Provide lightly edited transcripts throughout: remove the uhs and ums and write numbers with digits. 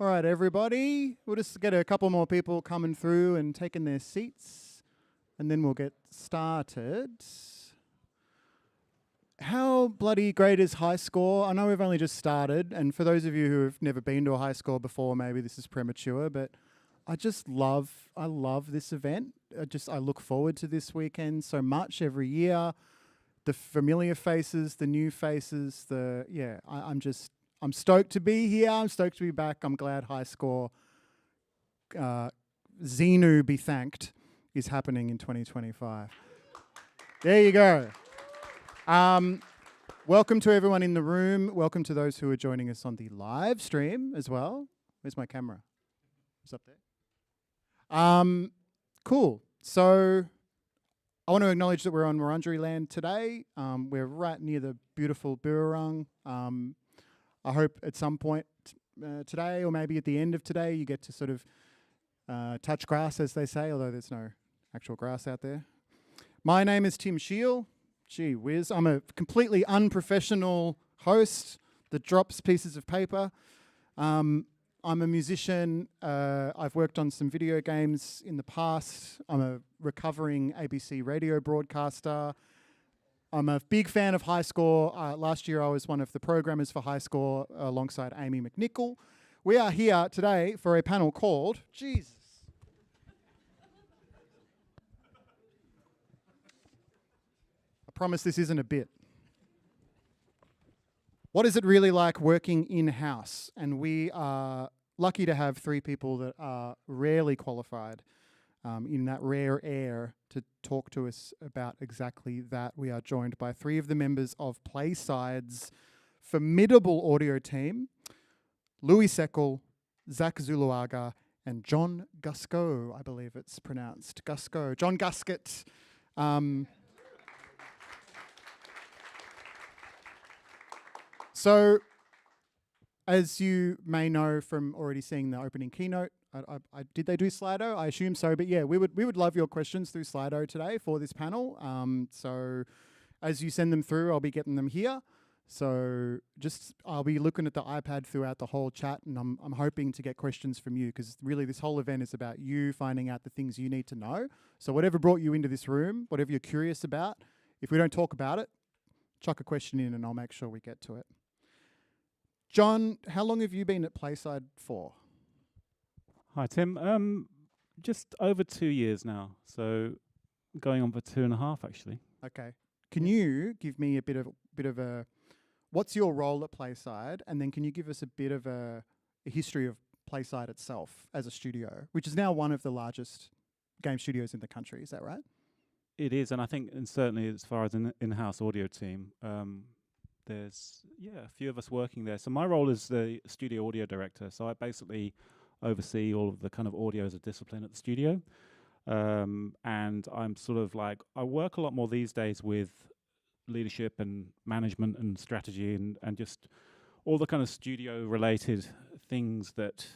All right, everybody. We'll just get a couple more people coming through and taking their seats, and then we'll get started. How bloody great is high score? I know we've only just started, and for those of you who have never been to a high score before, maybe this is premature, but I love this event. I look forward to this weekend so much every year. The familiar faces, the new faces, I'm stoked to be here. I'm stoked to be back. I'm glad High Score, Xenu be thanked, is happening in 2025. There you go. Welcome to everyone in the room. Welcome to those who are joining us on the live stream as well. Where's my camera? It's up there. Cool. So I want to acknowledge that we're on Wurundjeri land today. We're right near the beautiful Burrung. I hope at some point today, or maybe at the end of today, you get to sort of touch grass, as they say, although there's no actual grass out there. My name is Tim Shiel. Gee whiz, I'm a completely unprofessional host that drops pieces of paper. I'm a musician. I've worked on some video games in the past. I'm a recovering ABC radio broadcaster. I'm a big fan of High Score. Last year I was one of the programmers for High Score alongside Amy McNichol. We are here today for a panel called, Jesus. I promise this isn't a bit. What is it really like working in-house? And we are lucky to have three people that are rarely qualified in that rare air to talk to us about exactly that. We are joined by three of the members of Playside's formidable audio team, Louis Seccull, Zach Zuluaga, and John Guscott, I believe it's pronounced. Guscott. John Guscott. So, as you may know from already seeing the opening keynote, did they do Slido? I assume so, but yeah, we would love your questions through Slido today for this panel. So as you send them through, I'll be getting them here. So I'll be looking at the iPad throughout the whole chat, and I'm hoping to get questions from you, because really this whole event is about you finding out the things you need to know. So whatever brought you into this room, whatever you're curious about, if we don't talk about it, chuck a question in and I'll make sure we get to it. John, how long have you been at Playside for? Hi, Tim. Just over 2 years now, so going on for 2.5 actually. Okay. Can you give me a bit of a what's your role at Playside, and then can you give us a bit of a history of Playside itself as a studio, which is now one of the largest game studios in the country? Is that right? It is, and I think, and certainly as far as an in-house audio team, there's a few of us working there. So my role is the studio audio director. So I basically oversee all of the kind of audio as a discipline at the studio. And I'm sort of like, I work a lot more these days with leadership and management and strategy and just all the kind of studio related things that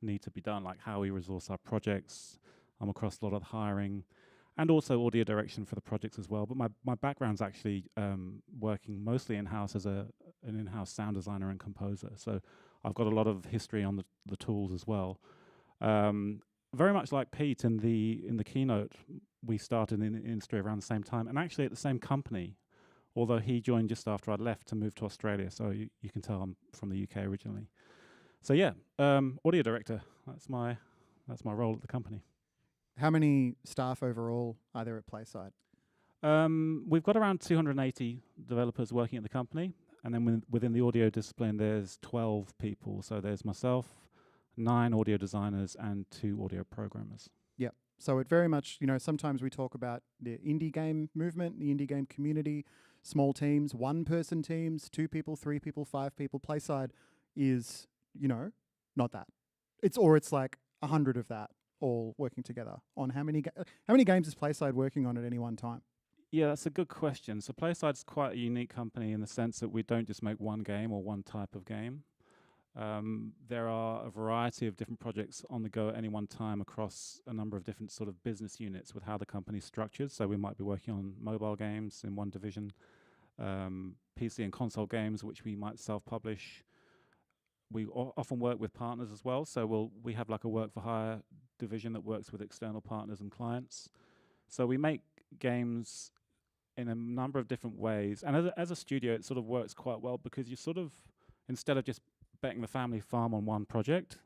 need to be done, like how we resource our projects. I'm across a lot of hiring and also audio direction for the projects as well. But my background's actually working mostly in-house as an in-house sound designer and composer. So I've got a lot of history on the tools as well. Very much like Pete in the keynote, we started in the industry around the same time, and actually at the same company, although he joined just after I'd left to move to Australia. So you can tell I'm from the UK originally. So yeah, audio director. That's my role at the company. How many staff overall are there at Playside? We've got around 280 developers working at the company. And then within the audio discipline, there's 12 people. So there's myself, 9 audio designers, and 2 audio programmers. Yeah. So it very much, sometimes we talk about the indie game movement, the indie game community, small teams, 1-person teams, 2 people, 3 people, 5 people. Playside is, not that. It's like 100 of that all working together on how many games is Playside working on at any one time? Yeah, that's a good question. So Playside's quite a unique company in the sense that we don't just make one game or one type of game. There are a variety of different projects on the go at any one time across a number of different sort of business units with how the company's structured. So we might be working on mobile games in one division, PC and console games, which we might self-publish, we often work with partners as well. So we have like a work for hire division that works with external partners and clients. So we make games in a number of different ways. And as a studio, it sort of works quite well because you sort of, instead of just betting the family farm on one project,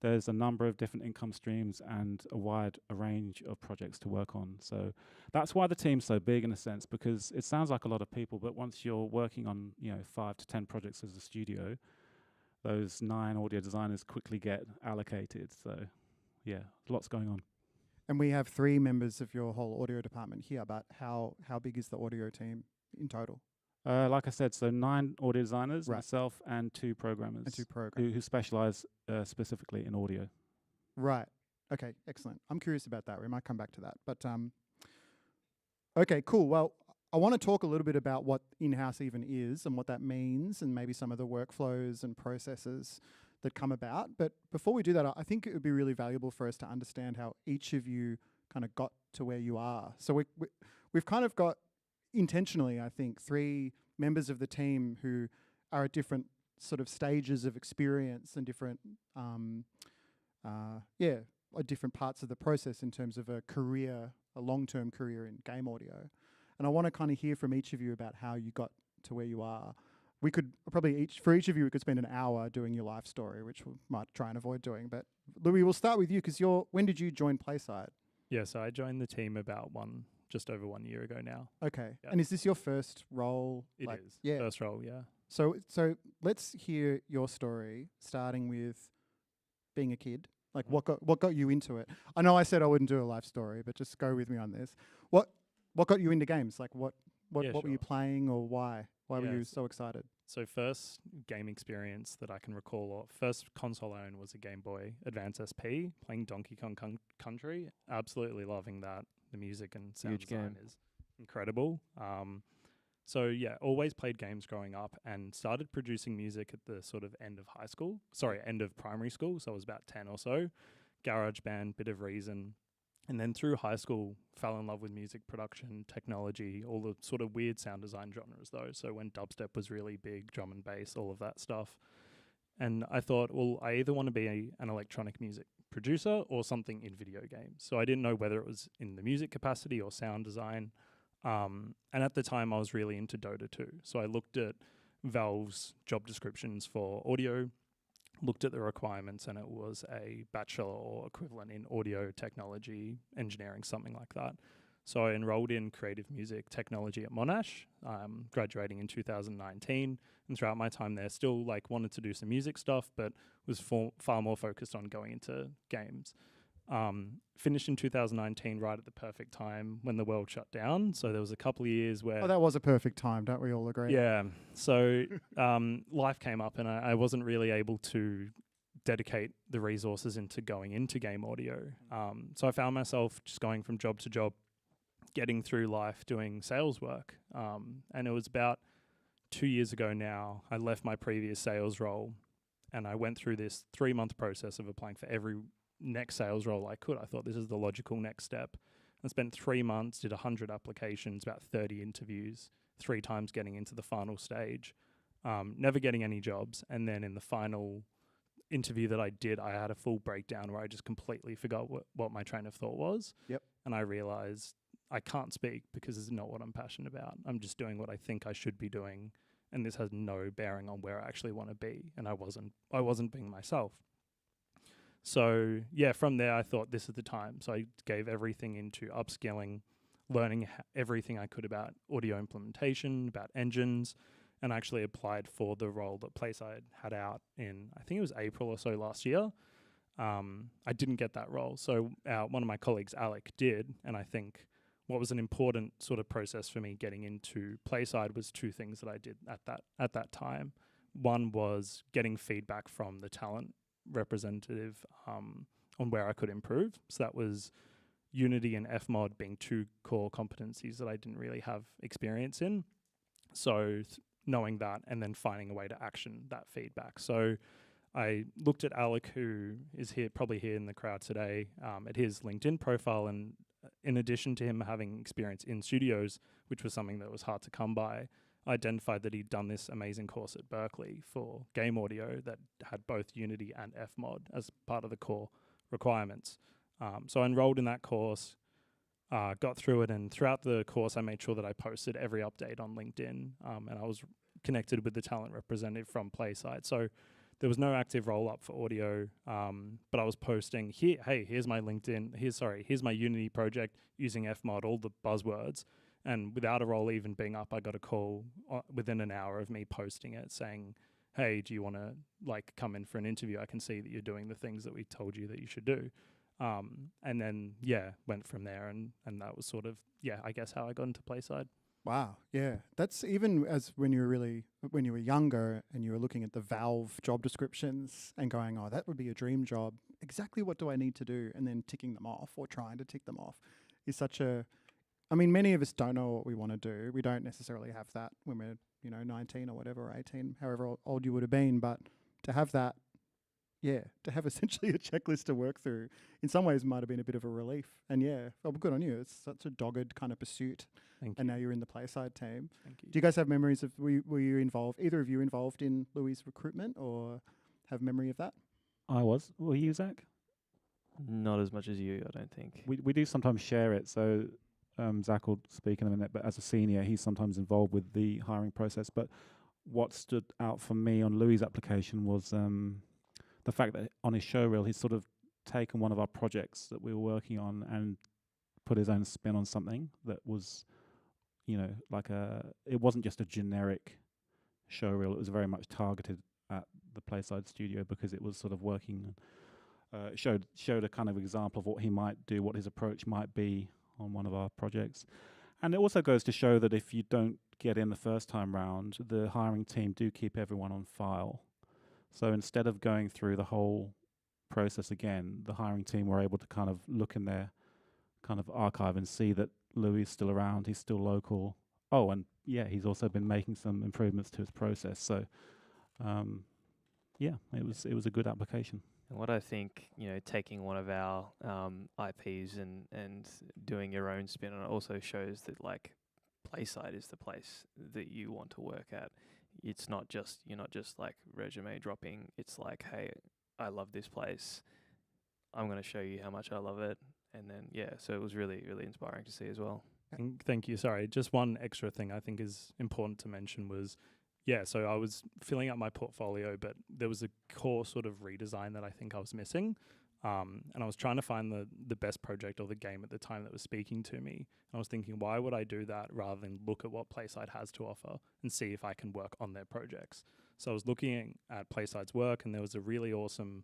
there's a number of different income streams and a wide range of projects to work on. So that's why the team's so big in a sense, because it sounds like a lot of people, but once you're working on 5 to 10 projects as a studio, those 9 audio designers quickly get allocated. So yeah, lots going on. And we have 3 members of your whole audio department here, but how big is the audio team in total? Like I said, so 9 audio designers, Right. myself, and 2 programmers. And 2 programmers. Who specialize specifically in audio. Right. Okay, excellent. I'm curious about that. We might come back to that. But okay, cool. Well, I want to talk a little bit about what in-house even is and what that means and maybe some of the workflows and processes that come about. But before we do that, I think it would be really valuable for us to understand how each of you kind of got to where you are. So we've kind of got, intentionally, I think, 3 members of the team who are at different sort of stages of experience and different, different parts of the process in terms of a long-term career in game audio. And I want to kind of hear from each of you about how you got to where you are. We could probably for each of you, we could spend an hour doing your life story, which we might try and avoid doing. But Louis, we'll start with you because when did you join Playside? Yeah, so I joined the team about just over 1 year ago now. Okay. Yep. And is this your first role? It is. Yeah. First role, yeah. So let's hear your story, starting with being a kid. Like what got you into it? I know I said I wouldn't do a life story, but just go with me on this. What got you into games? Like what were you playing, or why? Why were you so excited? So first game experience that I can recall, or first console I owned, was a Game Boy Advance SP, playing Donkey Kong Country. Absolutely loving that. The music and sound design is incredible. So yeah, always played games growing up and started producing music at the sort of end of primary school. So I was about 10 or so. GarageBand, bit of Reason. And then through high school, fell in love with music production, technology, all the sort of weird sound design genres though. So when dubstep was really big, drum and bass, all of that stuff. And I thought, well, I either want to be an electronic music producer or something in video games. So I didn't know whether it was in the music capacity or sound design. And at the time, I was really into Dota 2. So I looked at Valve's job descriptions for audio, looked at the requirements, and it was a bachelor or equivalent in audio technology engineering, something like that. So I enrolled in creative music technology at Monash, graduating in 2019. And throughout my time there, still wanted to do some music stuff, but was far more focused on going into games. Finished in 2019, right at the perfect time when the world shut down. So there was a couple of years where... Oh, that was a perfect time, don't we all agree? Yeah. So life came up and I wasn't really able to dedicate the resources into going into game audio. So I found myself just going from job to job, getting through life doing sales work. And it was about 2 years ago now, I left my previous sales role and I went through this 3-month process of applying for every next sales role I could. I thought this is the logical next step. I spent 3 months, did 100 applications, about 30 interviews, 3 times getting into the final stage, never getting any jobs. And then in the final interview that I did, I had a full breakdown where I just completely forgot what my train of thought was. Yep. And I realized I can't speak because this is not what I'm passionate about. I'm just doing what I think I should be doing, and this has no bearing on where I actually want to be. And I wasn't being myself. So yeah, from there I thought this is the time. So I gave everything into upskilling, learning everything I could about audio implementation, about engines, and actually applied for the role that Playside had out in, I think it was April or so last year. I didn't get that role. So one of my colleagues, Alec, did. And I think what was an important sort of process for me getting into Playside was 2 things that I did at that time. One was getting feedback from the talent representative on where I could improve. So that was Unity and Fmod being 2 core competencies that I didn't really have experience in. So knowing that and then finding a way to action that feedback. So I looked at Alec, who is probably here in the crowd today, at his LinkedIn profile, and in addition to him having experience in studios, which was something that was hard to come by, I identified that he'd done this amazing course at Berkeley for game audio that had both Unity and Fmod as part of the core requirements. So I enrolled in that course, got through it, and throughout the course I made sure that I posted every update on LinkedIn, and I was connected with the talent representative from Playside. So there was no active roll-up for audio, but I was posting, here's my LinkedIn, here's my Unity project using Fmod, all the buzzwords. And without a role even being up, I got a call within an hour of me posting it saying, hey, do you want to come in for an interview? I can see that you're doing the things that we told you that you should do. And then, went from there. And that was sort of, I guess how I got into Playside. Wow. Yeah. That's even as when you were younger and you were looking at the Valve job descriptions and going, oh, that would be a dream job. Exactly what do I need to do? And then ticking them off or trying to tick them off is such a, I mean, many of us don't know what we want to do. We don't necessarily have that when we're, 19 or whatever, or 18, however old you would have been. But to have that, to have essentially a checklist to work through, in some ways might have been a bit of a relief. And good on you. It's such a dogged kind of pursuit. Thank you. And now you're in the Playside team. Thank you. Do you guys have memories of, were you involved, either of you involved in Louis' recruitment or have memory of that? I was. Were you, Zach? Not as much as you, I don't think. We do sometimes share it, so Zach will speak in a minute, but as a senior, he's sometimes involved with the hiring process. But what stood out for me on Louis' application was the fact that on his showreel, he's sort of taken one of our projects that we were working on and put his own spin on something that was, it wasn't just a generic showreel. It was very much targeted at the Playside studio because it was sort of working, showed a kind of example of what he might do, what his approach might be on one of our projects. And it also goes to show that if you don't get in the first time round, the hiring team do keep everyone on file. So instead of going through the whole process again, the hiring team were able to kind of look in their kind of archive and see that Louis is still around, he's still local. Oh, and he's also been making some improvements to his process. So, it was a good application. And what I think, taking one of our IPs and doing your own spin on it also shows that Playside is the place that you want to work at. It's not just, you're not just resume dropping. It's hey, I love this place. I'm going to show you how much I love it. And then, so it was really, really inspiring to see as well. Thank you. Sorry, just one extra thing I think is important to mention was, so I was filling out my portfolio, but there was a core sort of redesign that I think I was missing. And I was trying to find the best project or the game at the time that was speaking to me. I was thinking, why would I do that rather than look at what Playside has to offer and see if I can work on their projects? So I was looking at Playside's work, and there was a really awesome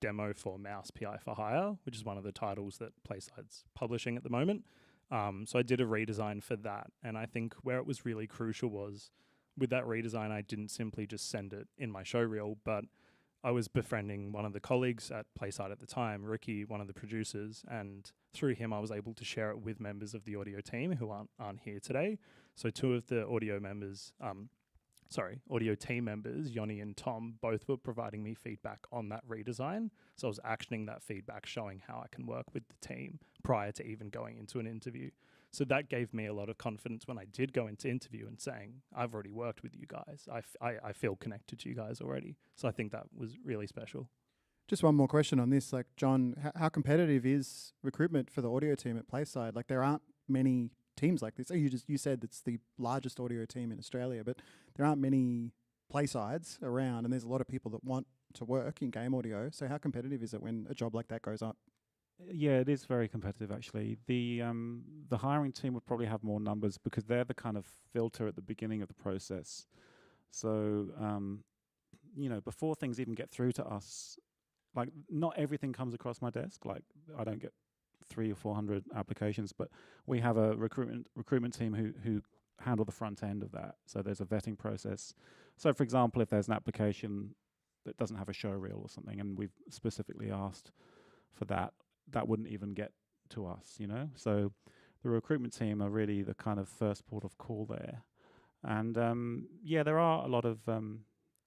demo for Mouse PI for Hire, which is one of the titles that Playside's publishing at the moment. So I did a redesign for that. And I think where it was really crucial was with that redesign, I didn't simply just send it in my showreel, but I was befriending one of the colleagues at Playside at the time, Ricky, one of the producers, and through him I was able to share it with members of the audio team who aren't here today. So two of the audio team members, Yoni and Tom, both were providing me feedback on that redesign. So I was actioning that feedback, showing how I can work with the team prior to even going into an interview. So that gave me a lot of confidence when I did go into interview and saying, I've already worked with you guys. I feel connected to you guys already. So I think that was really special. Just one more question on this. John, how competitive is recruitment for the audio team at Playside? There aren't many teams like this. You said it's the largest audio team in Australia, but there aren't many Playsides around, and there's a lot of people that want to work in game audio. So how competitive is it when a job like that goes up? Yeah, it is very competitive actually. The hiring team would probably have more numbers because they're the kind of filter at the beginning of the process. So before things even get through to us, not everything comes across my desk. I don't get 300 or 400 applications, but we have a recruitment team who handle the front end of that. So there's a vetting process. So for example, if there's an application that doesn't have a show reel or something, and we've specifically asked for that, that wouldn't even get to us, So the recruitment team are really the kind of first port of call there. And there are a lot of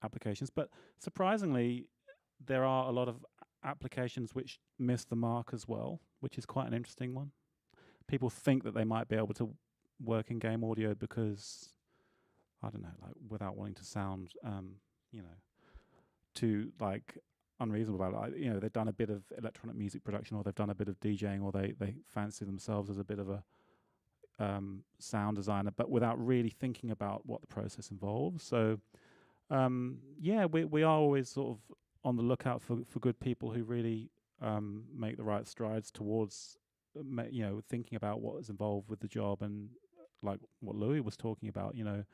applications, but surprisingly, there are a lot of applications which miss the mark as well, which is quite an interesting one. People think that they might be able to work in game audio because, I don't know, like without wanting to sound, you know, too like unreasonable about it. You know, they've done a bit of electronic music production, or they've done a bit of DJing, or they fancy themselves as a bit of a sound designer, but without really thinking about what the process involves. So, yeah, we are always sort of on the lookout for good people who really make the right strides towards, you know, thinking about what is involved with the job, and like what Louis was talking about, you know,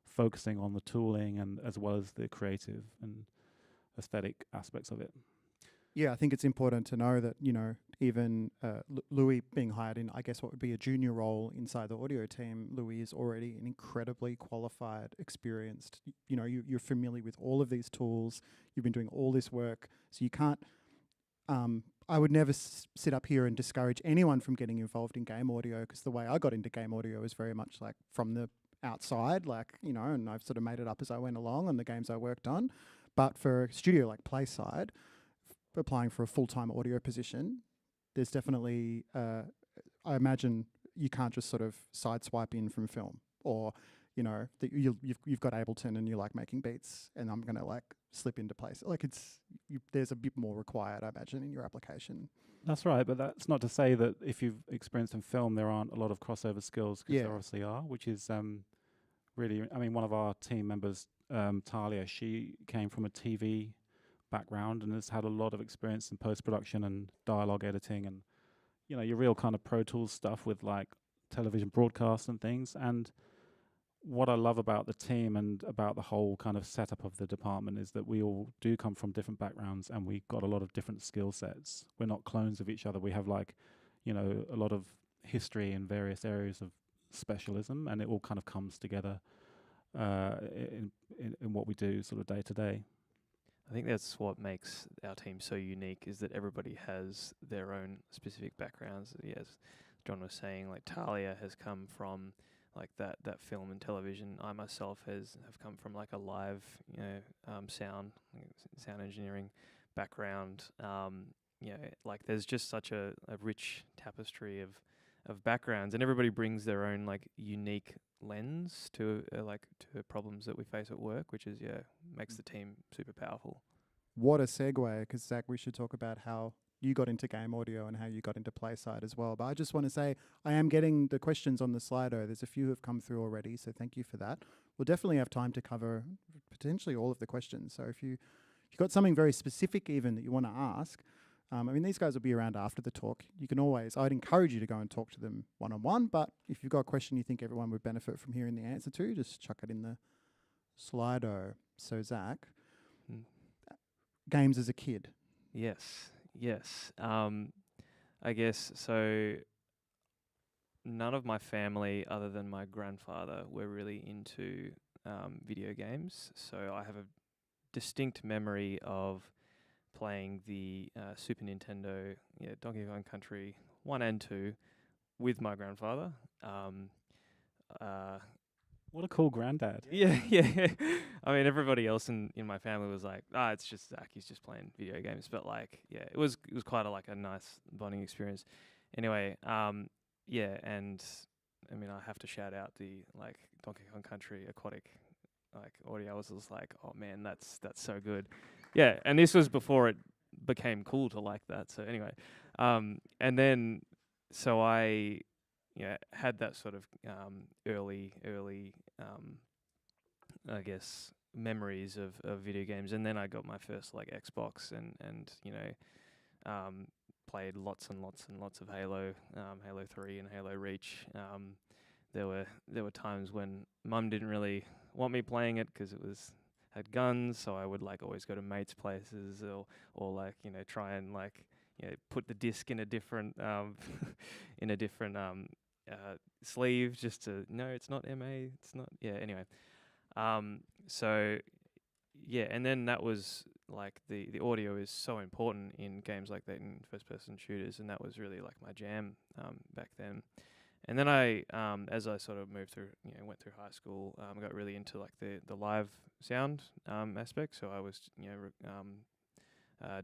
focusing on the tooling and as well as the creative and aesthetic aspects of it. Yeah, I think it's important to know that, you know, even Louis being hired in, I guess, what would be a junior role inside the audio team, Louis is already an incredibly qualified, experienced, you know, you're familiar with all of these tools, you've been doing all this work, so you can't, I would never sit up here and discourage anyone from getting involved in game audio, because the way I got into game audio is very much like from the outside, like, you know, and I've sort of made it up as I went along on the games I worked on. But for a studio like Playside, applying for a full-time audio position, there's definitely, I imagine you can't just sort of sideswipe in from film, or, you know, that you've got Ableton and you like making beats, and I'm going to like slip into place. Like there's a bit more required, I imagine, in your application. That's right, but that's not to say that if you've experienced in film, there aren't a lot of crossover skills, because there obviously are, which is really, I mean, one of our team members, Talia, she came from a TV background and has had a lot of experience in post-production and dialogue editing and, you know, your real kind of Pro Tools stuff with like television broadcasts and things. And what I love about the team and about the whole kind of setup of the department is that we all do come from different backgrounds and we got a lot of different skill sets. We're not clones of each other. We have like, you know, a lot of history in various areas of specialism, and it all kind of comes together in what we do sort of day to day. I think that's what makes our team so unique, is that everybody has their own specific backgrounds. As John was saying, like Talia has come from like that film and television. I myself have come from like a live, you know, sound engineering background. You know, like there's just such a rich tapestry of backgrounds, and everybody brings their own like unique lens to problems that we face at work, which is makes the team super powerful. What a segue, because Zach, we should talk about how you got into game audio and how you got into Playside as well. But I just want to say I am getting the questions on the Slido. There's a few who have come through already, so thank you for that. We'll definitely have time to cover potentially all of the questions. So if you've got something very specific even that you want to ask, I mean, these guys will be around after the talk. You can always, I'd encourage you to go and talk to them one-on-one, but if you've got a question you think everyone would benefit from hearing the answer to, just chuck it in the Slido. So Zach, games as a kid. Yes. I guess so. None of my family, other than my grandfather, were really into video games. So I have a distinct memory of playing the Super Nintendo, Donkey Kong Country 1 and 2 with my grandfather. What a cool granddad. Yeah. I mean, everybody else in my family was like, it's just Zach, he's just playing video games. But like, it was quite a nice bonding experience. Anyway, and I mean, I have to shout out the like Donkey Kong Country aquatic like audio. I was just like, oh man, that's so good. Yeah, and this was before it became cool to like that. So anyway, and then so I had that sort of early I guess memories of video games, and then I got my first like Xbox and played lots and lots of Halo, Halo 3 and Halo Reach. There were times when Mum didn't really want me playing it because it had guns, so I would like always go to mates' places or like try and like put the disc in a different sleeve just to no, it's not MA, it's not anyway. So and then that was like the audio is so important in games like that, in first person shooters, and that was really like my jam back then. And then I as I sort of moved through went through high school, got really into like the live sound aspect. So I was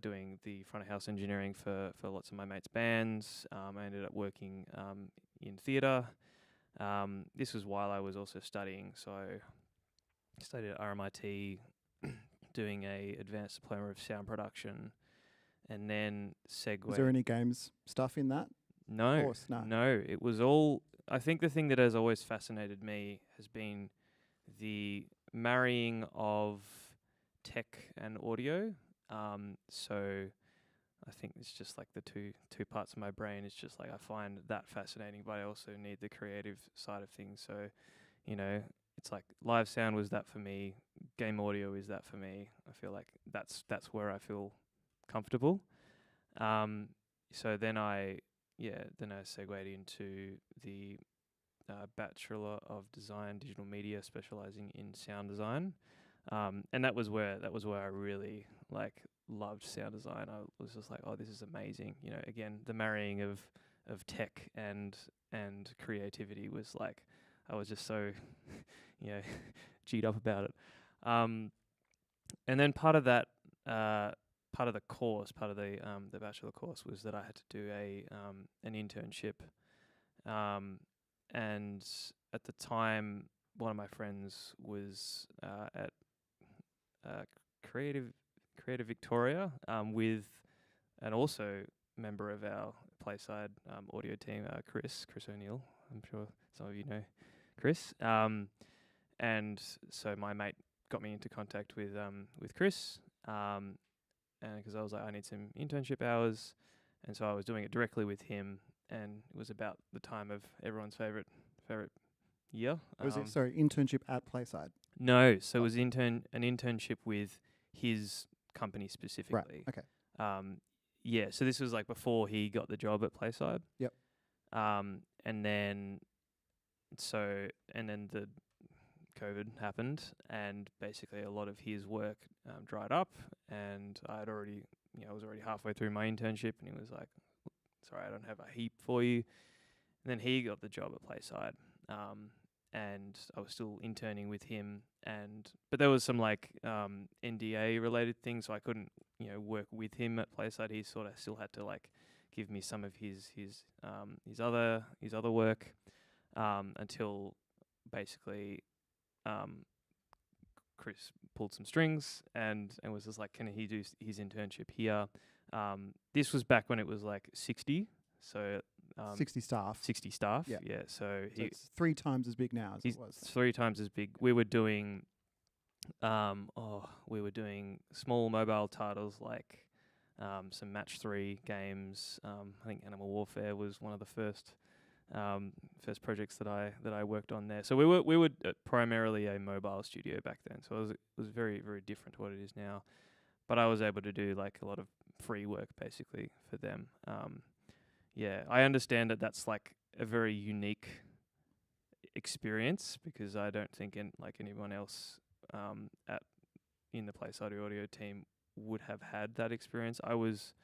doing the front of house engineering for lots of my mates' bands. I ended up working in theatre. This was while I was also studying, so studied at RMIT, doing a advanced diploma of sound production, and then segued. Was there any games stuff in that? No, course? No. no. It was all. I think the thing that has always fascinated me has been the marrying of tech and audio. So I think it's just like the two parts of my brain. It's just like I find that fascinating, but I also need the creative side of things. So, you know, it's like live sound was that for me. Game audio is that for me. I feel like that's where I feel comfortable. So then I segued into the Bachelor of Design Digital Media, specializing in sound design. And that was where I really like loved sound design. I was just like, oh, this is amazing. You know, again, the marrying of tech and creativity was like, I was just so, G'd up about it. And then part of that, part of the bachelor course was that I had to do an internship. And at the time, one of my friends was at Creative Victoria with, and also member of our Playside audio team, Chris O'Neill. I'm sure some of you know Chris. And so my mate got me into contact with Chris, and because I was like, I need some internship hours, and so I was doing it directly with him, and it was about the time of everyone's favorite year. Was it internship at Playside? No, so it was an internship with his company specifically. Right. Okay. Yeah, so this was like before he got the job at Playside. Yep. And then the COVID happened, and basically a lot of his work dried up, and I was already halfway through my internship, and he was like, sorry, I don't have a heap for you. And then he got the job at Playside, and I was still interning with him, but there was some like NDA related things, so I couldn't work with him at Playside. He sort of still had to like give me some of his other work until basically Chris pulled some strings and was just like, can he do his internship here? This was back when it was like 60, so 60 staff. 60 staff. Yep. Yeah. So it's 3 times as big now as it was. 3 times as big. We were doing small mobile titles like some Match 3 games. I think Animal Warfare was one of the first projects that I worked on there. So we were primarily a mobile studio back then. So it was very, very different to what it is now. But I was able to do like a lot of free work basically for them. Yeah, I understand that that's like a very unique experience, because I don't think anyone else in the Playside audio team would have had that experience. I was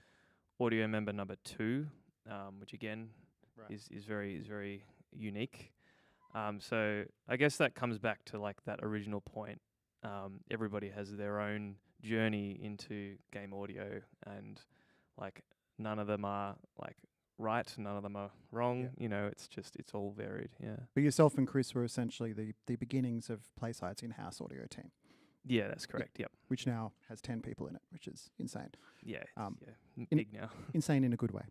audio member number 2, which again is very unique. So I guess that comes back to like that original point. Everybody has their own journey into game audio, and like none of them are like right, none of them are wrong. Yeah. It's all varied. Yeah. But yourself and Chris were essentially the beginnings of Playside's in-house audio team. Yeah, that's correct. Yep. Which now has 10 people in it, which is insane. Yeah. Big now. Insane in a good way.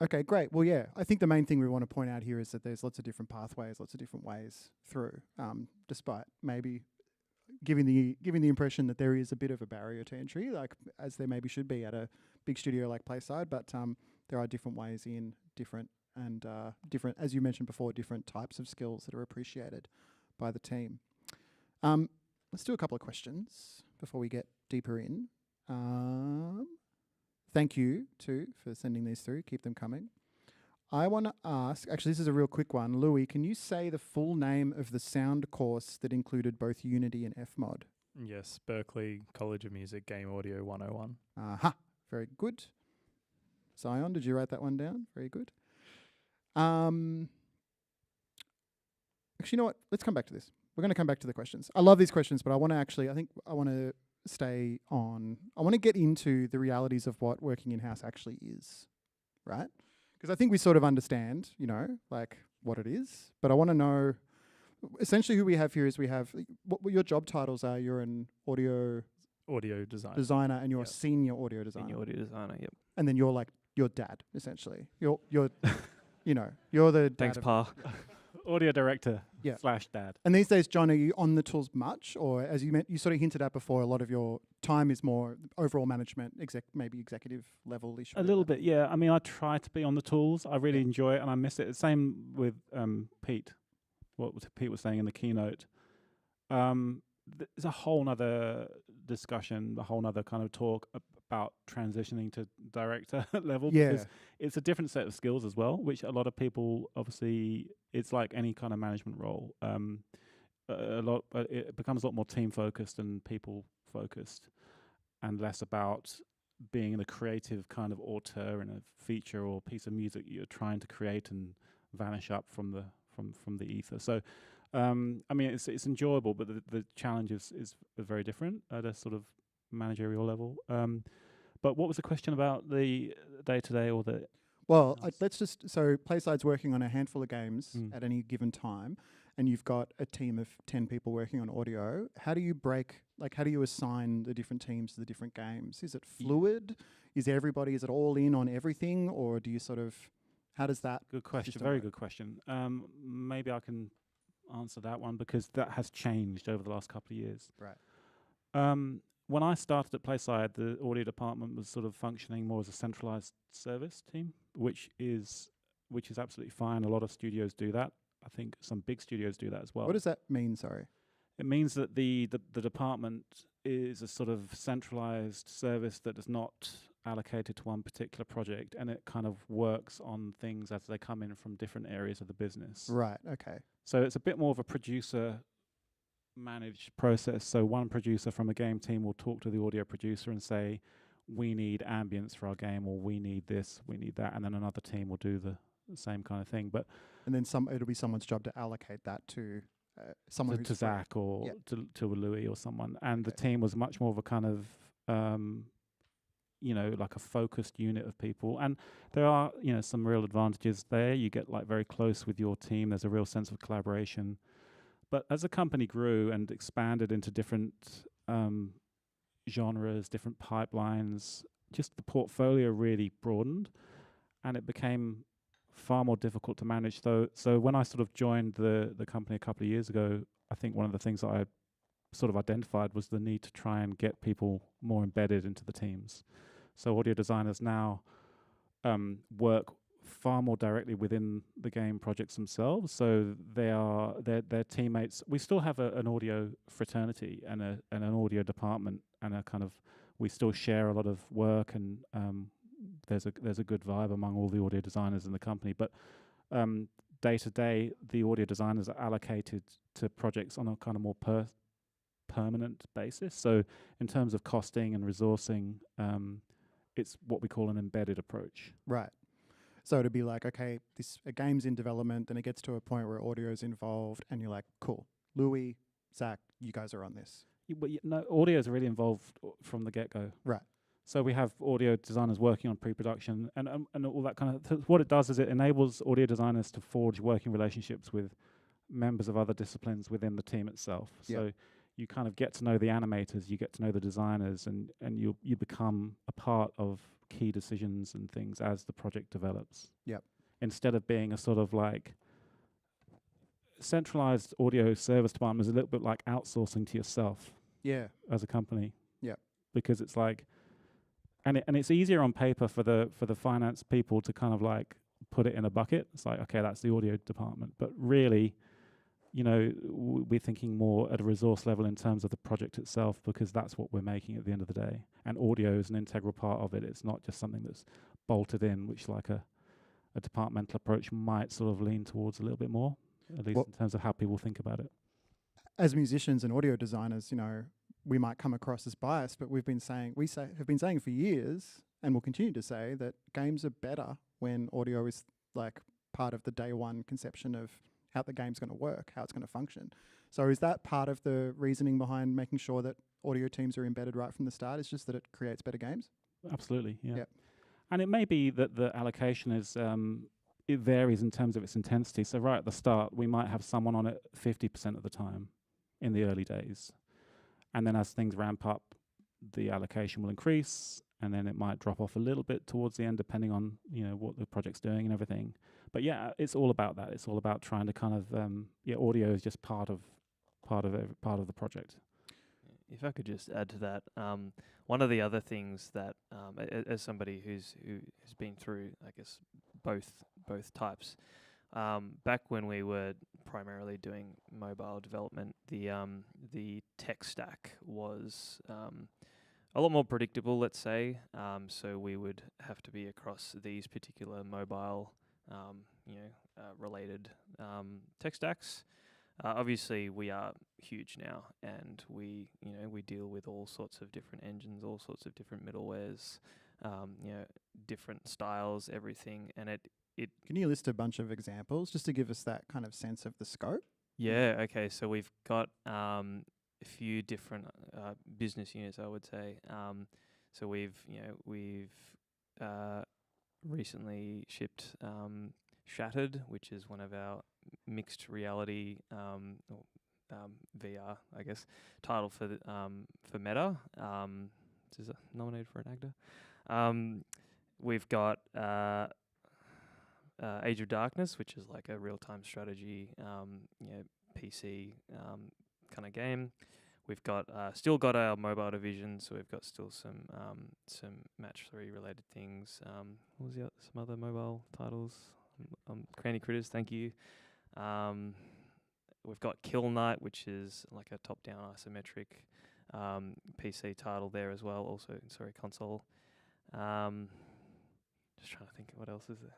Okay, great. Well, yeah, I think the main thing we want to point out here is that there's lots of different pathways, lots of different ways through, despite maybe giving the impression that there is a bit of a barrier to entry, like as there maybe should be at a big studio like Playside, but there are different ways in, different, as you mentioned before, different types of skills that are appreciated by the team. Let's do a couple of questions before we get deeper in. Thank you, too, for sending these through. Keep them coming. I want to ask, actually, this is a real quick one. Louis, can you say the full name of the sound course that included both Unity and FMod? Yes, Berkeley College of Music Game Audio 101. Aha, very good. Zion, did you write that one down? Very good. Actually, you know what? Let's come back to this. We're going to come back to the questions. I love these questions, but I want to stay on. I want to get into the realities of what working in-house actually is, right? Because I think we sort of understand, like what it is, but I want to know, essentially who we have here is we have what your job titles are. You're an audio designer, and you're a senior audio designer. Senior audio designer, yep. And then you're like your dad, essentially. You're you're the dad. Thanks, Pa. Audio director Yeah. / dad. And these days, John, are you on the tools much? Or as you sort of hinted at before, a lot of your time is more overall management, maybe executive level-ish? A little bit, yeah. I mean, I try to be on the tools. I really enjoy it and I miss it. Same with Pete, Pete was saying in the keynote. There's a whole nother discussion, a whole nother kind of talk about transitioning to director level. Because it's a different set of skills as well, which a lot of people, obviously, it's like any kind of management role. It becomes a lot more team focused and people focused, and less about being the creative kind of auteur in a feature or piece of music you're trying to create and vanish up from the ether. So, I mean, it's enjoyable, but the challenge is very different at a sort of managerial level. But what was the question about the day-to-day or the... Well, so Playside's working on a handful of games at any given time, and you've got a team of 10 people working on audio. How do you how do you assign the different teams to the different games? Is it fluid? Is it all in on everything? Or do you how does that... Good question, very good question. Maybe I can answer that one because that has changed over the last couple of years. Right. When I started at Playside, the audio department was sort of functioning more as a centralized service team, which is absolutely fine. A lot of studios do that. I think some big studios do that as well. What does that mean, sorry? It means that the department is a sort of centralized service that is not allocated to one particular project, and it kind of works on things as they come in from different areas of the business. Right, okay. So it's a bit more of a producer managed process. So one producer from a game team will talk to the audio producer and say, we need ambience for our game, or we need this, we need that, and then another team will do the same kind of thing. But and then it'll be someone's job to allocate that to someone who's to Zach or to Louis or someone. And the team was much more of a kind of like a focused unit of people. And there are some real advantages there. You get like very close with your team. There's a real sense of collaboration. But as the company grew and expanded into different genres, different pipelines, just the portfolio really broadened, and it became far more difficult to manage. So when I sort of joined the company a couple of years ago, I think one of the things that I sort of identified was the need to try and get people more embedded into the teams. So audio designers now work far more directly within the game projects themselves. So their teammates. We still have an audio fraternity and an audio department, and we still share a lot of work, and there's a good vibe among all the audio designers in the company. But day to day, the audio designers are allocated to projects on a kind of more permanent basis. So in terms of costing and resourcing, it's what we call an embedded approach. Right. So it'd be like, okay, a game's in development, and it gets to a point where audio's involved, and you're like, cool, Louis, Zach, you guys are on this. Audio is really involved from the get-go. Right. So we have audio designers working on pre-production and all that kind of... what it does is it enables audio designers to forge working relationships with members of other disciplines within the team itself. So you kind of get to know the animators, you get to know the designers, and you become a part of key decisions and things as the project develops. Yep. Instead of being a sort of like centralized audio service department is a little bit like outsourcing to yourself. Yeah. As a company. Yeah. Because it's like, and it's easier on paper for the finance people to kind of like put it in a bucket. It's like, okay, that's the audio department, but really, we're thinking more at a resource level in terms of the project itself, because that's what we're making at the end of the day. And audio is an integral part of it. It's not just something that's bolted in, which like a departmental approach might sort of lean towards a little bit more, at least in terms of how people think about it. As musicians and audio designers, we might come across as biased, but have been saying for years, and will continue to say, that games are better when audio is like part of the day one conception of how the game's going to work, how it's going to function. So is that part of the reasoning behind making sure that audio teams are embedded right from the start? It's just that it creates better games? Absolutely, yeah. Yep. And it may be that the allocation is it varies in terms of its intensity. So right at the start, we might have someone on it 50% of the time in the early days. And then as things ramp up, the allocation will increase, and then it might drop off a little bit towards the end, depending on, you know, what the project's doing and everything. But yeah, it's all about that. It's all about trying to kind of, audio is just part of the project. If I could just add to that, one of the other things that, as somebody who has been through, I guess, both types, back when we were primarily doing mobile development, the tech stack was a lot more predictable, let's say. So we would have to be across these particular mobile, related tech stacks. Obviously, we are huge now, and we deal with all sorts of different engines, all sorts of different middlewares, different styles, everything, and it. Can you list a bunch of examples just to give us that kind of sense of the scope? Yeah. Okay. So we've got a few different business units, I would say. So we've recently shipped Shattered, which is one of our mixed reality VR, I guess, title for Meta. Is it nominated for an actor? We've got Age of Darkness, which is like a real-time strategy, PC kind of game. We've got still got our mobile division, so we've got still some Match 3 related things. What was some other mobile titles? Cranny Critters, thank you. We've got Kill Knight, which is like a top-down isometric PC title there as well. Also, console. Just trying to think of what else is there.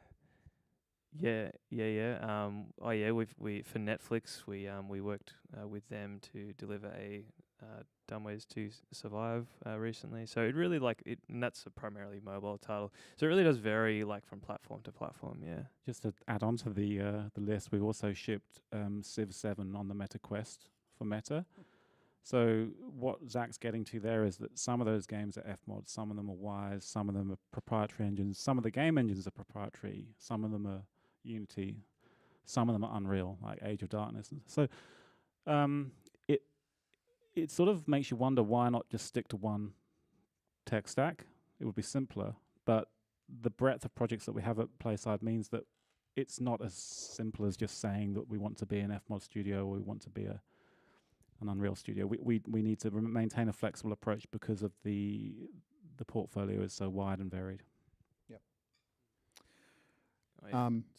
Yeah. We for Netflix, we worked with them to deliver a Dumb Ways to Survive recently. So it really and that's a primarily mobile title. So it really does vary from platform to platform. Yeah. Just to add on to the list, we've also shipped Civ 7 on the Meta Quest for Meta. So what Zach's getting to there is that some of those games are Fmod, some of them are Wise, some of them are proprietary engines, some of the game engines are proprietary, some of them are Unity, some of them are Unreal, like Age of Darkness. So it sort of makes you wonder why not just stick to one tech stack. It would be simpler, but the breadth of projects that we have at Playside means that it's not as simple as just saying that we want to be an Fmod studio or we want to be an Unreal studio. We need to maintain a flexible approach because of the portfolio is so wide and varied.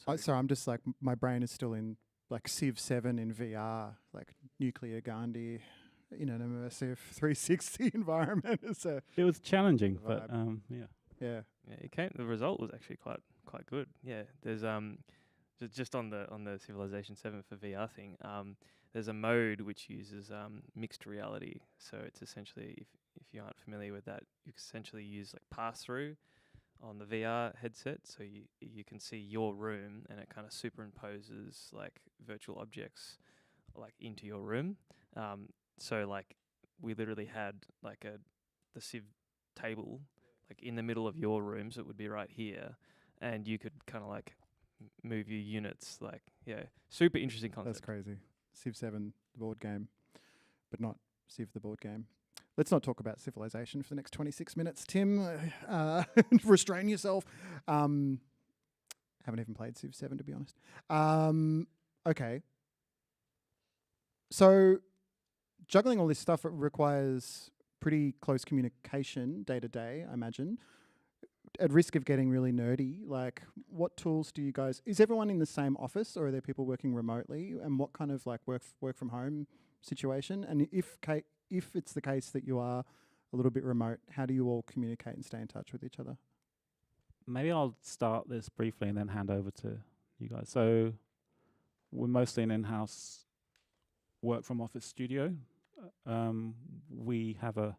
Sorry, I'm just my brain is still in Civ 7 in VR, Nuclear Gandhi in an immersive 360 environment. It was challenging, but yeah. It came. The result was actually quite good. Yeah, there's just on the Civilization 7 for VR thing. There's a mode which uses mixed reality. So it's essentially, if you aren't familiar with that, you essentially use pass through on the VR headset, so you can see your room, and it kind of superimposes virtual objects into your room. So we literally had the Civ table in the middle of your room, so it would be right here, and you could kind of move your units. Super interesting concept. That's crazy. Civ 7, the board game, but not Civ the board game. Let's not talk about Civilization for the next 26 minutes. Tim, restrain yourself. Haven't even played Civ 7, to be honest. Okay. So juggling all this stuff requires pretty close communication day to day, I imagine. At risk of getting really nerdy, what tools do you guys... Is everyone in the same office, or are there people working remotely? And what kind of work from home situation? And if it's the case that you are a little bit remote, how do you all communicate and stay in touch with each other? Maybe I'll start this briefly and then hand over to you guys. So we're mostly an in-house work from office studio. We have a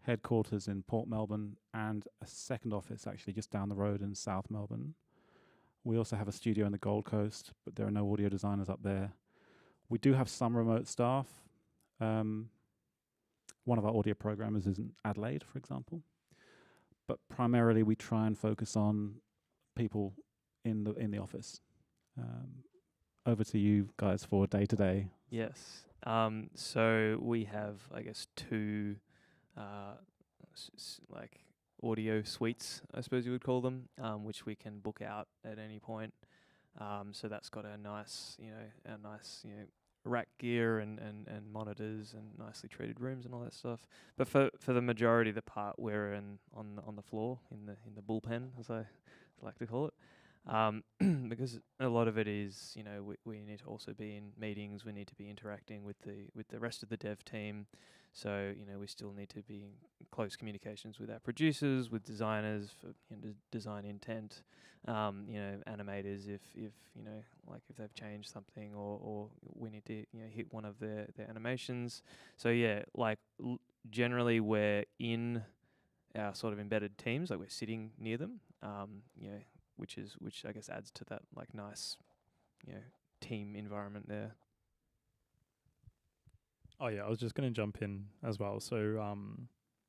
headquarters in Port Melbourne and a second office actually just down the road in South Melbourne. We also have a studio on the Gold Coast, but there are no audio designers up there. We do have some remote staff. One of our audio programmers is in Adelaide, for example. But primarily we try and focus on people in the office. Over to you guys for day to day. Yes. So we have, I guess, two like audio suites, I suppose you would call them, which we can book out at any point. So that's got a nice, rack gear and monitors and nicely treated rooms and all that stuff. But for the majority of the part, we're on the floor in the bullpen, as I like to call it. Because a lot of it is, we need to also be in meetings. We need to be interacting with the rest of the dev team. So, we still need to be in close communications with our producers, with designers for design intent, animators if they've changed something or we need to, hit one of their animations. So yeah, generally we're in our sort of embedded teams, like we're sitting near them, which I guess adds to that nice, team environment there. Oh yeah, I was just going to jump in as well. So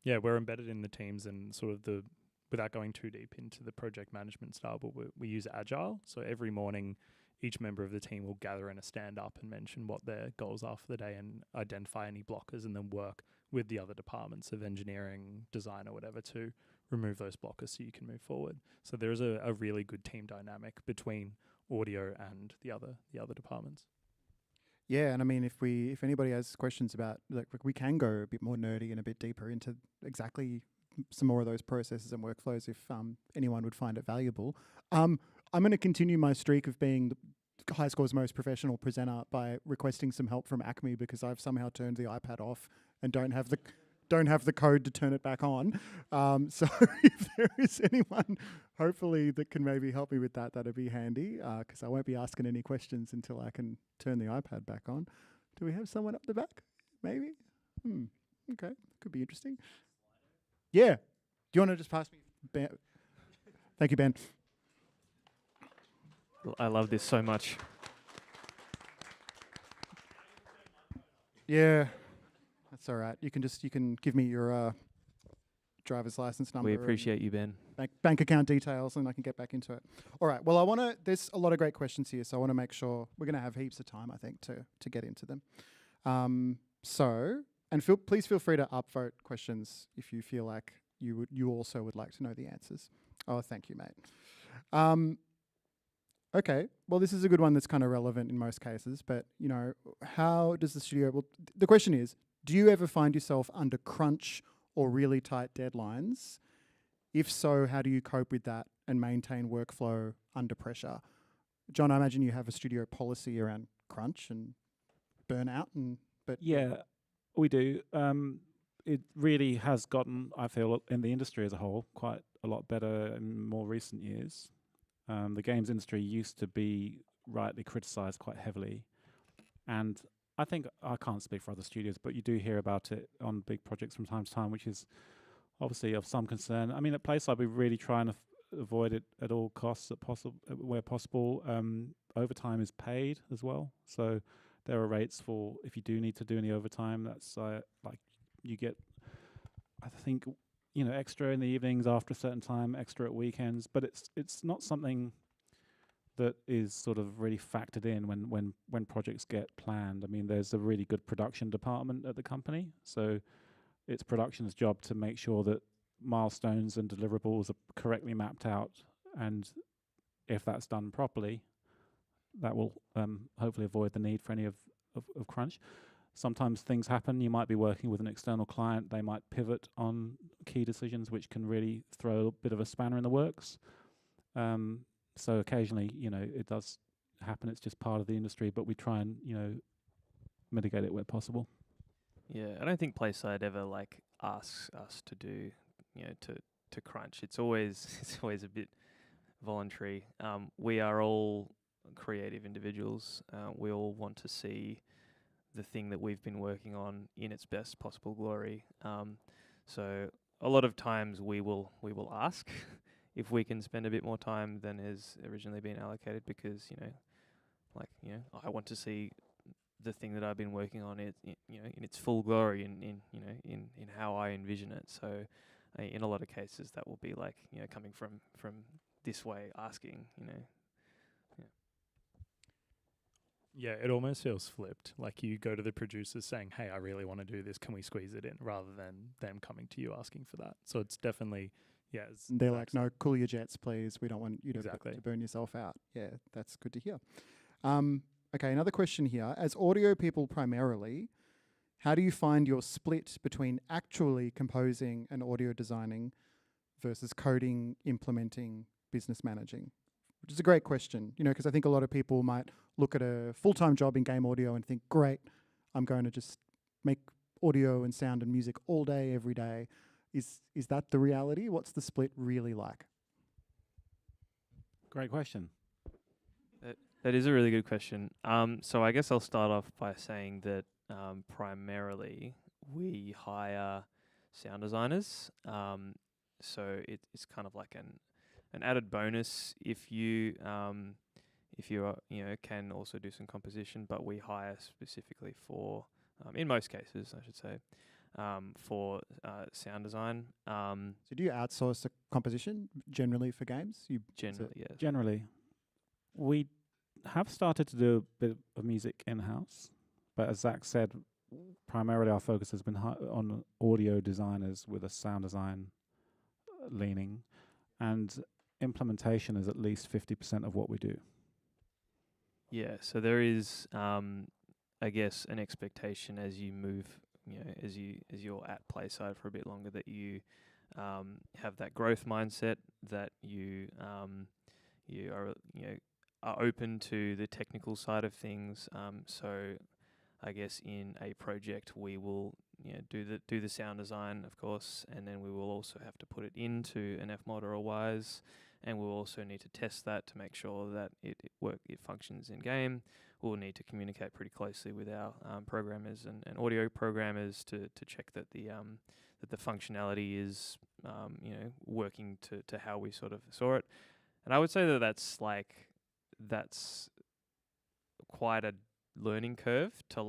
we're embedded in the teams and sort of without going too deep into the project management style, but we use Agile. So every morning, each member of the team will gather in a stand-up and mention what their goals are for the day and identify any blockers, and then work with the other departments of engineering, design, or whatever to remove those blockers so you can move forward. So there is a really good team dynamic between audio and the other departments. Yeah, and I mean, if anybody has questions about, we can go a bit more nerdy and a bit deeper into exactly some more of those processes and workflows if anyone would find it valuable. I'm going to continue my streak of being the High Score's most professional presenter by requesting some help from Acme, because I've somehow turned the iPad off and don't have the code to turn it back on. So if there is anyone, hopefully, that can maybe help me with that, that'd be handy, because I won't be asking any questions until I can turn the iPad back on. Do we have someone up the back? Maybe? Okay, could be interesting. Yeah. Do you want to just pass me? Ben? Thank you, Ben. I love this so much. Yeah, that's all right. You can give me your driver's license number. We appreciate you, Ben. Bank account details, and I can get back into it. All right. Well, there's a lot of great questions here, so I want to make sure we're going to have heaps of time, I think, to get into them. Please feel free to upvote questions if you feel like you also would like to know the answers. Oh, thank you, mate. Okay, well, this is a good one that's kind of relevant in most cases, but, how does the studio... Well, the question is, do you ever find yourself under crunch or really tight deadlines? If so, how do you cope with that and maintain workflow under pressure? John, I imagine you have a studio policy around crunch and burnout, Yeah, we do. It really has gotten, I feel, in the industry as a whole, quite a lot better in more recent years. The games industry used to be rightly criticised quite heavily, and I think, I can't speak for other studios, but you do hear about it on big projects from time to time, which is obviously of some concern. I mean, at PlaySide, we really try and avoid it at all costs where possible. Overtime is paid as well, so there are rates for if you do need to do any overtime. That's you get, I think, extra in the evenings after a certain time, extra at weekends, but it's not something that is sort of really factored in when projects get planned. I mean, there's a really good production department at the company, so it's production's job to make sure that milestones and deliverables are correctly mapped out, and if that's done properly, that will hopefully avoid the need for any of crunch. Sometimes things happen. You might be working with an external client. They might pivot on key decisions, which can really throw a bit of a spanner in the works. So occasionally, it does happen. It's just part of the industry, but we try and, mitigate it where possible. Yeah, I don't think PlaySide ever asks us to do, to crunch. It's always a bit voluntary. We are all creative individuals. We all want to see the thing that we've been working on in its best possible glory. So a lot of times we will ask if we can spend a bit more time than has originally been allocated, because I want to see the thing that I've been working on in its full glory, in how I envision it. So in a lot of cases that will be coming from this way, asking. Yeah, it almost feels flipped. Like you go to the producers saying, "Hey, I really want to do this. Can we squeeze it in?" Rather than them coming to you asking for that. So it's definitely, yeah. They're like, no, cool your jets, please. We don't want you to, Exactly. to burn yourself out. Yeah, that's good to hear. Okay, another question here. As audio people primarily, how do you find your split between actually composing and audio designing versus coding, implementing, business managing? Which is a great question, you know, because I think a lot of people might look at a full-time job in game audio and think, great, I'm going to just make audio and sound and music all day, every day. Is that the reality? What's the split really like? Great question. That is a really good question. So I guess I'll start off by saying that primarily we hire sound designers. So it's kind of like an added bonus if you are, can also do some composition, but we hire specifically for, in most cases, I should say, for sound design. So do you outsource the composition generally for games? Generally, yes. Generally, we have started to do a bit of music in-house, but as Zach said, primarily our focus has been on audio designers with a sound design leaning, and implementation is at least 50% of what we do. Yeah, so there is, I guess, an expectation as you move, as you're at Playside for a bit longer, that you have that growth mindset, that you are open to the technical side of things. So I guess in a project we will do the sound design, of course, and then we will also have to put it into an Fmod or a Wise, and we'll also need to test that to make sure that it functions in game. We'll need to communicate pretty closely with our programmers and audio programmers to check that the functionality is working to how we sort of saw it. And I would say that's quite a learning curve to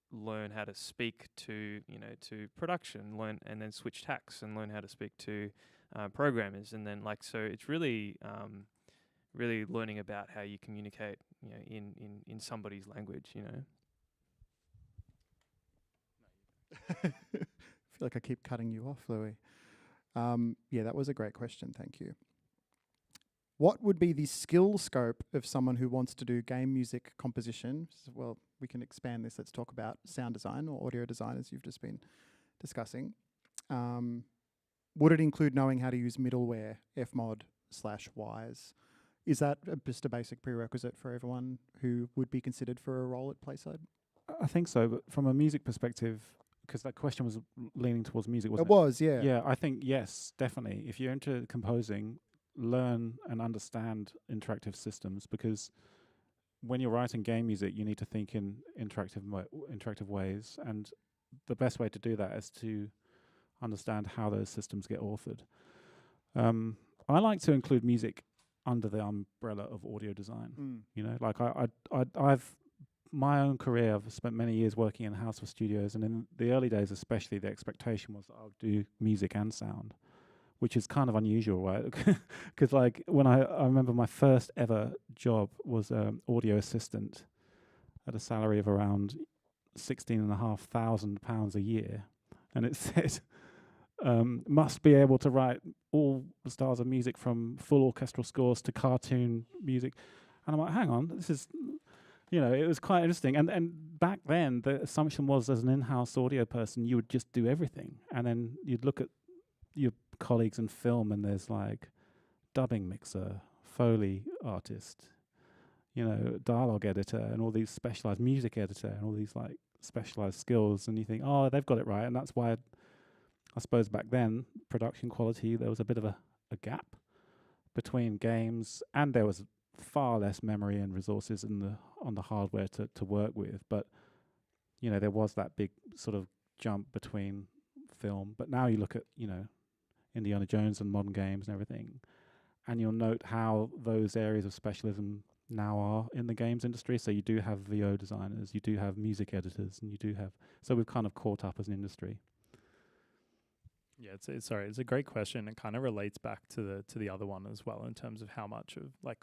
learn how to speak to production, learn and then switch tacks and learn how to speak to programmers, and then so it's really really learning about how you communicate in somebody's language. I feel like I keep cutting you off, Louis. Yeah, that was a great question. Thank you. What would be the skill scope of someone who wants to do game music composition? Well, we can expand this. Let's talk about sound design or audio design, as you've just been discussing. Would it include knowing how to use middleware, Fmod/Wise? Is that just a basic prerequisite for everyone who would be considered for a role at Playside? I think so, but from a music perspective, because that question was leaning towards music, wasn't it? It was, yeah. Yeah, I think yes, definitely. If you're into composing, learn and understand interactive systems, because when you're writing game music, you need to think in interactive ways, and the best way to do that is to understand how those systems get authored. I like to include music under the umbrella of audio design. I've my own career, I've spent many years working in house for studios, and in the early days especially, the expectation was that I would do music and sound, which is kind of unusual, right? Because when I remember my first ever job was audio assistant at a salary of around £16,500 a year, and it said must be able to write all the styles of music from full orchestral scores to cartoon music, and I'm like, hang on, this is, it was quite interesting. And back then the assumption was, as an in-house audio person, you would just do everything, and then you'd look at your colleagues in film, and there's dubbing mixer, Foley artist, dialogue editor, and all these specialized music editor, and all these specialized skills, and you think, oh, they've got it right. And that's why I suppose back then, production quality, there was a bit of a gap between games, and there was far less memory and resources on the hardware to work with. But there was that big sort of jump between film. But now you look at Indiana Jones and modern games and everything, and you'll note how those areas of specialism now are in the games industry. So you do have VO designers, you do have music editors, and so we've kind of caught up as an industry. Yeah, it's a great question. It kind of relates back to the other one as well in terms of how much of like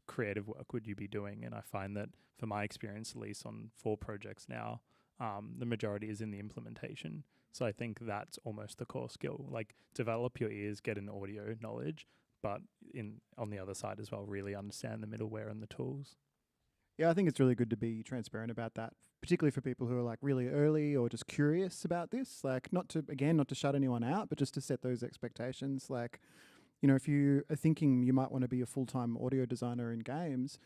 creative work would you be doing. And I find that for my experience, at least on 4 projects now, the majority is in the implementation. So I think that's almost the core skill. Like develop your ears, get an audio knowledge, but on the other side as well, really understand the middleware and the tools. Yeah, I think it's really good to be transparent about that, particularly for people who are like really early or just curious about this. Like, not to shut anyone out, but just to set those expectations. Like, you know, if you are thinking you might want to be a full-time audio designer in games,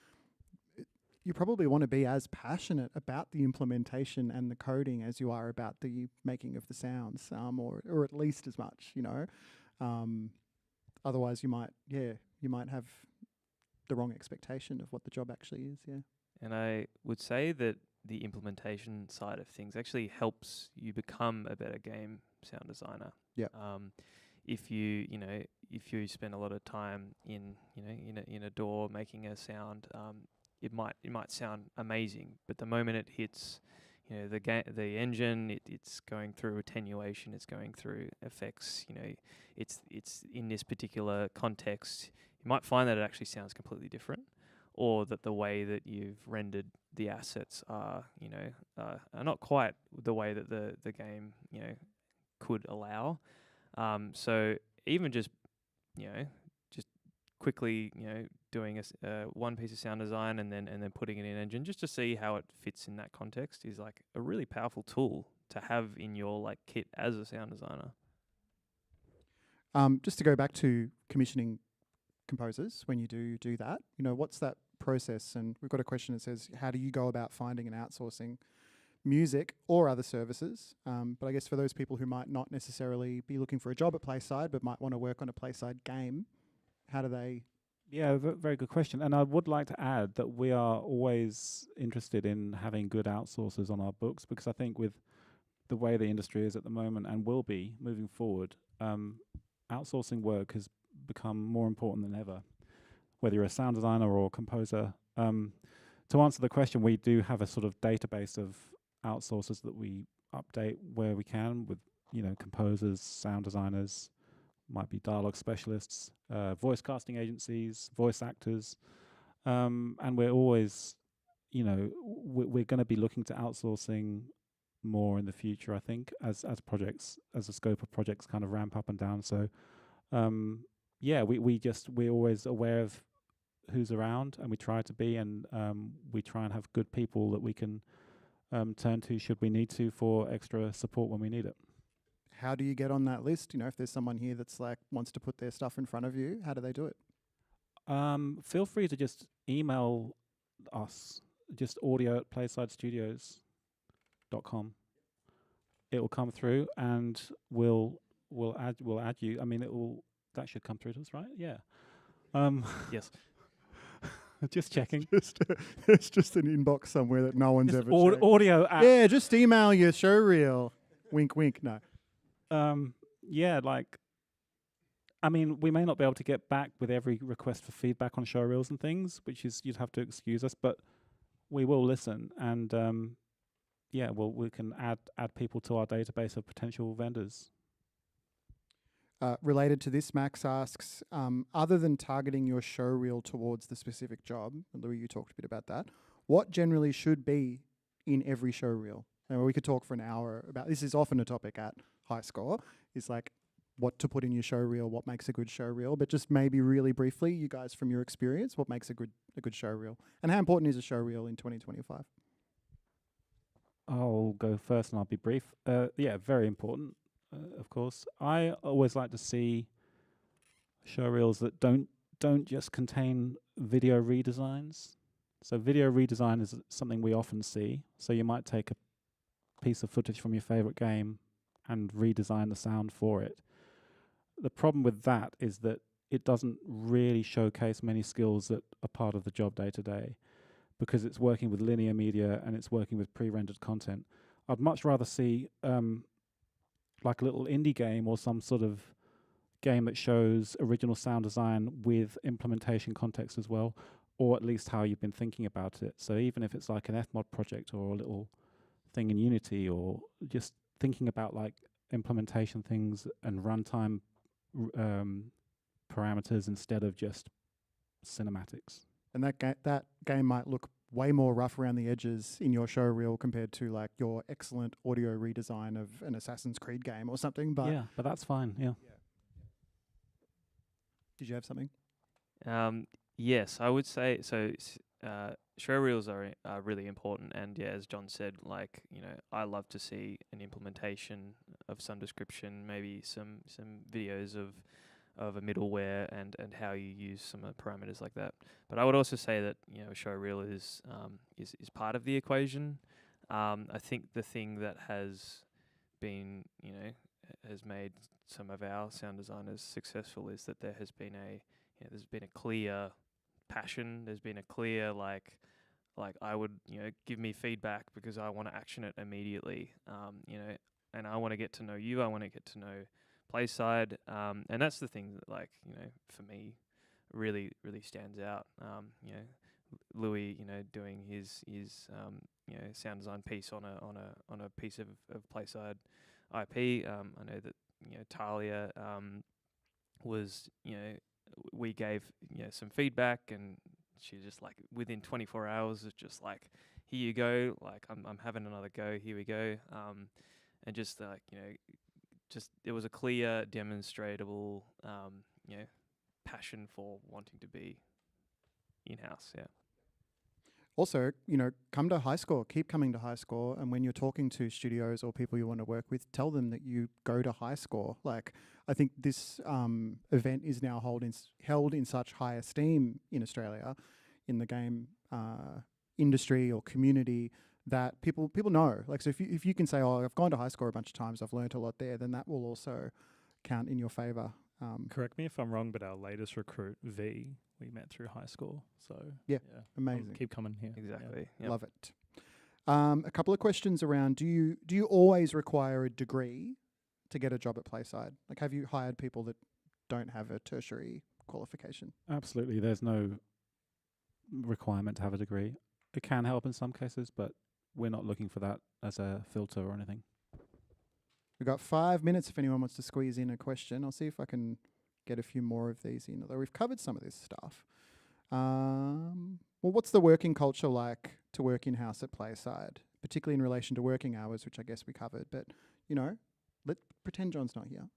you probably want to be as passionate about the implementation and the coding as you are about the making of the sounds, or at least as much, you know. Otherwise, you might have the wrong expectation of what the job actually is. Yeah. And I would say that the implementation side of things actually helps you become a better game sound designer. Yeah. If you spend a lot of time in a DAW making a sound, it might sound amazing, but the moment it hits, the engine, it's going through attenuation, it's going through effects. It's in this particular context, you might find that it actually sounds completely different, or that the way that you've rendered the assets are not quite the way that the game could allow. So even just quickly doing one piece of sound design and then putting it in engine just to see how it fits in that context is like a really powerful tool to have in your like kit as a sound designer. Just to go back to commissioning composers, when you do that, what's that process? And we've got a question that says, how do you go about finding and outsourcing music or other services? But I guess for those people who might not necessarily be looking for a job at Playside but might want to work on a Playside game, how do they? Yeah, very good question. And I would like to add that we are always interested in having good outsourcers on our books, because I think with the way the industry is at the moment and will be moving forward, outsourcing work has become more important than ever, whether you're a sound designer or composer. To answer the question, we do have a sort of database of outsourcers that we update where we can with, composers, sound designers, might be dialogue specialists, voice casting agencies, voice actors. And we're always, we're going to be looking to outsourcing more in the future, I think, as the scope of projects kind of ramp up and down. So, we're always aware of who's around, and we try to be, and we try and have good people that we can turn to should we need to for extra support when we need it. How do you get on that list? If there's someone here that's like wants to put their stuff in front of you, how do they do it? Feel free to just email us, just audio@playsidestudios.com. It will come through, and we'll add you. I mean, that should come through to us, right? Yeah. Yes. Just checking. It's just an inbox somewhere that no one's ever checked. Audio app. Yeah, just email your show reel. Wink, wink. No. We may not be able to get back with every request for feedback on show reels and things, which is, you'd have to excuse us, but we will listen, and we can add people to our database of potential vendors. Related to this, Max asks, other than targeting your show reel towards the specific job, and Louis, you talked a bit about that, what generally should be in every show reel? And we could talk for an hour about this. Is often a topic at High Score, is like what to put in your show reel, what makes a good show reel. But just maybe really briefly, you guys, from your experience, what makes a good show reel, and how important is a show reel in 2025? I'll go first, and I'll be brief. Very important. Of course, I always like to see show reels that don't just contain video redesigns. So video redesign is something we often see. So you might take a piece of footage from your favorite game and redesign the sound for it. The problem with that is that it doesn't really showcase many skills that are part of the job day to day, because it's working with linear media and it's working with pre-rendered content. I'd much rather see like a little indie game or some sort of game that shows original sound design with implementation context as well, or at least how you've been thinking about it. So even if it's like an Fmod project or a little thing in Unity, or just thinking about like implementation things and runtime parameters instead of just cinematics. And that game might look way more rough around the edges in your show reel compared to like your excellent audio redesign of an Assassin's Creed game or something. But yeah, but that's fine. Yeah. Did you have something? Yes, I would say so. Show reels are really important, and yeah, as John said, like, you know, I love to see an implementation of some description, maybe some videos of a middleware and how you use some of the parameters like that. But I would also say that, you know, a show reel is part of the equation. I think the thing that has been, you know, has made some of our sound designers successful is that there's been a clear passion. There's been a clear like I would, you know, give me feedback because I want to action it immediately. You know, and I want to get to know you. I want to get to know Playside, and that's the thing that, like, you know, for me, really stands out. You know, Louis, you know, doing his you know, sound design piece on a piece of Playside IP. I know that, you know, Talia was, you know, we gave, you know, some feedback, and she just, like, within 24 hours was just like, here you go, like, I'm having another go, here we go. And just, like, you know, just it was a clear, demonstrable, you know, passion for wanting to be in-house. Yeah. Also, you know, come to High Score, keep coming to High Score, and when you're talking to studios or people you want to work with, tell them that you go to High Score. Like, I think this event is now held in such high esteem in Australia, in the game industry or community, that people know. Like, so if you can say, oh, I've gone to High Score a bunch of times, I've learnt a lot there, then that will also count in your favour. Correct me if I'm wrong, but our latest recruit, V, we met through High Score. So yeah. Amazing. Keep coming here. Exactly. Yep. Love it. A couple of questions around, do you always require a degree to get a job at Playside? Like, have you hired people that don't have a tertiary qualification? Absolutely. There's no requirement to have a degree. It can help in some cases, but we're not looking for that as a filter or anything. We've got 5 minutes if anyone wants to squeeze in a question. I'll see if I can get a few more of these in, although we've covered some of this stuff. Well, what's the working culture like to work in-house at Playside, particularly in relation to working hours, which I guess we covered, but, you know, pretend John's not here.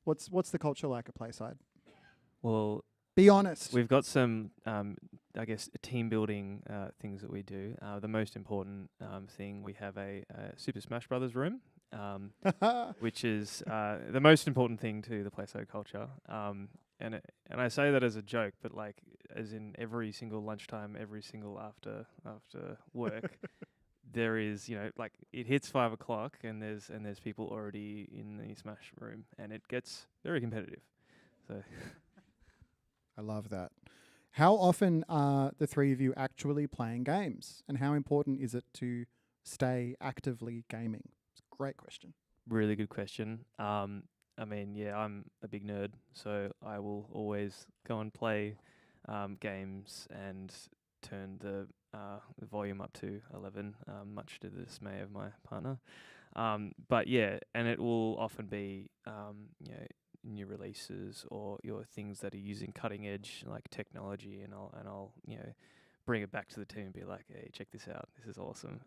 What's the culture like at Playside? Well, be honest. We've got some, I guess, team building things that we do. The most important thing, we have a Super Smash Brothers room, which is the most important thing to the Playside culture. And I say that as a joke, but, like, as in every single lunchtime, every single after work, there is, you know, like, it hits 5 o'clock and there's people already in the Smash room, and it gets very competitive. So. I love that. How often are the three of you actually playing games, and how important is it to stay actively gaming? It's a great question. Really good question. I mean, yeah, I'm a big nerd, so I will always go and play games and turn the volume up to 11, much to the dismay of my partner. But yeah, and it will often be, you know, new releases or your things that are using cutting edge like technology, and I'll you know, bring it back to the team and be like, hey, check this out, this is awesome.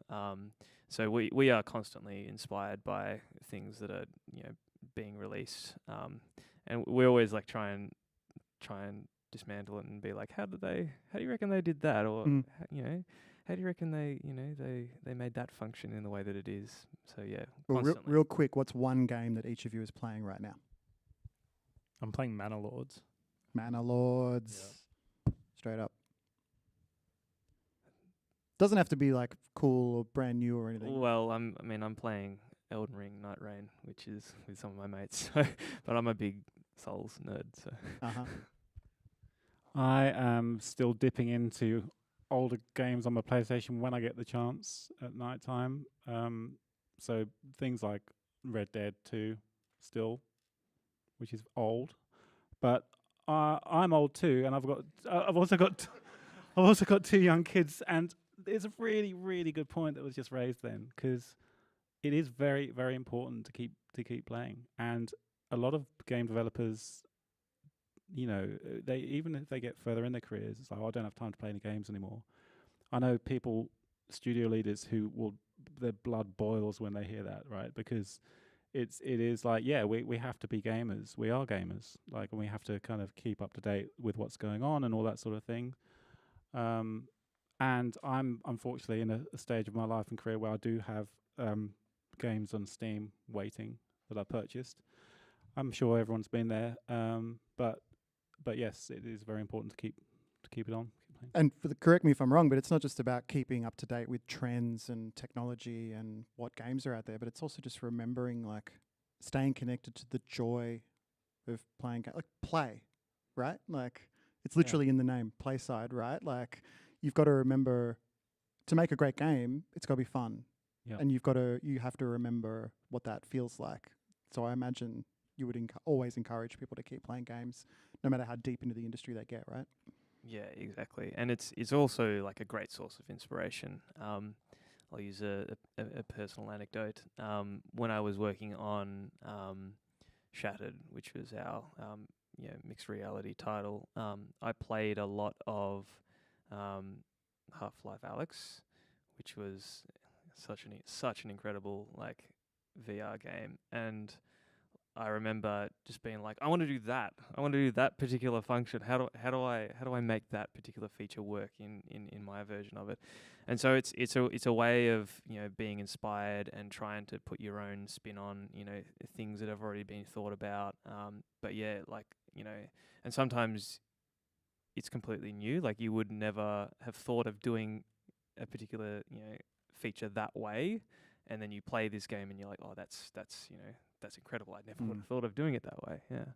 So we are constantly inspired by things that are, you know, being released, and we always, like, try and dismantle it and be like, how do you reckon they did that, or you know, how do you reckon they made that function in the way that it is? So yeah, well, real quick, what's one game that each of you is playing right now? I'm playing Manor Lords. Manor Lords. Yeah. Straight up. Doesn't have to be, like, cool or brand new or anything. Well, I'm playing Elden Ring Night Rain, which is with some of my mates. So, but I'm a big Souls nerd. So. I am still dipping into older games on my PlayStation when I get the chance at night time. So things like Red Dead 2 still, which is old, but I'm old too, and I've also got 2 young kids, and it's a really, really good point that was just raised then, because it is very, very important to keep playing. And a lot of game developers, they even if they get further in their careers, it's like, oh, I don't have time to play any games anymore. I know people, studio leaders, their blood boils when they hear that, right? Because it is like, yeah, we have to be gamers. We are gamers, like, and we have to kind of keep up to date with what's going on and all that sort of thing. And I'm unfortunately in a stage of my life and career where I do have games on Steam waiting that I purchased. I'm sure everyone's been there, but yes, it is very important to keep it on. Keep playing. And correct me if I'm wrong, but it's not just about keeping up to date with trends and technology and what games are out there, but it's also just remembering, like, staying connected to the joy of playing, like play, right? Like, it's literally in the name, play side, right? Like, you've got to remember to make a great game, it's got to be fun. Yep. And you have to remember what that feels like. So I imagine you would always encourage people to keep playing games, no matter how deep into the industry they get, right? Yeah, exactly. And it's also like a great source of inspiration. I'll use a personal anecdote. When I was working on Shattered, which was our mixed reality title, I played a lot of Half-Life Alyx, which was such an incredible like VR game. And I remember just being like, I want to do that. I want to do that particular function. How do I make that particular feature work in my version of it? And so it's a way of being inspired and trying to put your own spin on things that have already been thought about. But yeah, like and sometimes it's completely new. Like you would never have thought of doing a particular feature that way, and then you play this game and you're like, oh, that's incredible. I never would have thought of doing it that way. Yeah.